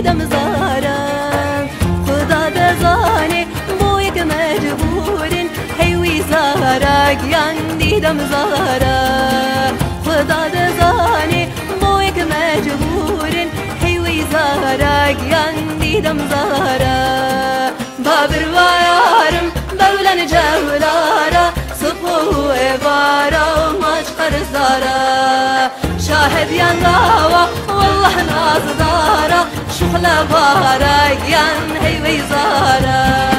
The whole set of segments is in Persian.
دیدم زارم خدا دزانه بو یک مجبورین هیوی زارا گیان دیدم زارم خدا دزانه بو یک مجبورین هیوی زارا گیان دیدم زارم بابر وارم بولن جولارا صبح بارا ماش قرزارا شاهد ينغاوة والله ناصدارا شغل بارا ين هي زارا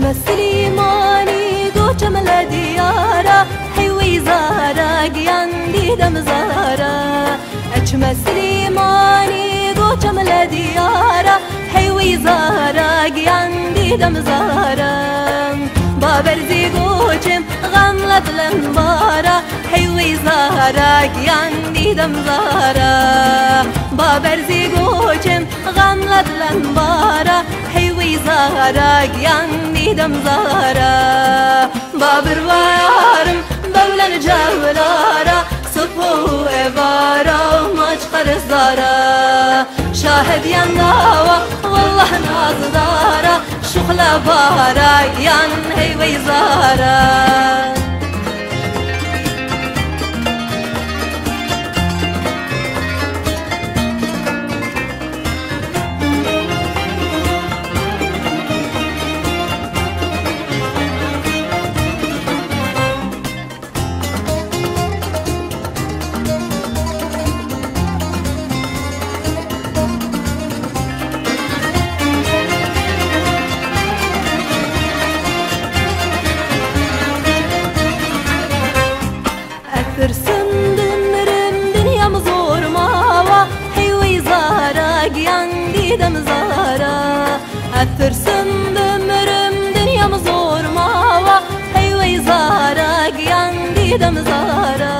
مسلماني قوشم لديارا حيوي زارا قيان ديدم زارا أجم مسلماني قوشم لديارا حيوي زارا قيان ديدم زارا بابرزي قوشم غملت لنبارا حيوي زارا قيان ديدم زارا بابرزي قوشم غملت لنبارا حيوي زارا قيان دیدم زارا بابر وارم بولن جولارا صبح بارا ماش قرزارا شاهد ينغاوة والله ناصدارا شغل بارا ين هيوي زارا ترسم دمرم دنيا مزور ماوا حيوي زارا قيان ديدم زارا ترسم دمرم دنيا مزور ماوا حيوي زارا قيان ديدم زارا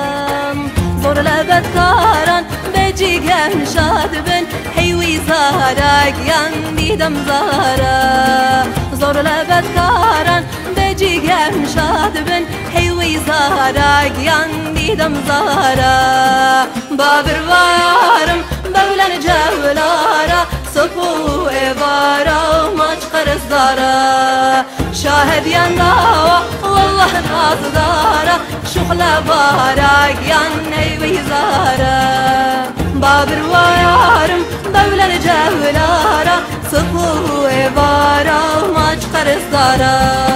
زور لبد كاران بجي قام شادبن حيوي زارا قيان ديدم زارا زور لبد كاران بجي قام شادبن حيوي زارا قيان ديدم زارا بابر وارم بولن جولارا صبح بارا ماش قرزارا شاهد ينغاوة والله ناصدارا شغل بارا قيان هيوي زارا بابر وارم بولن جولارا صبح بارا ماش قرزارا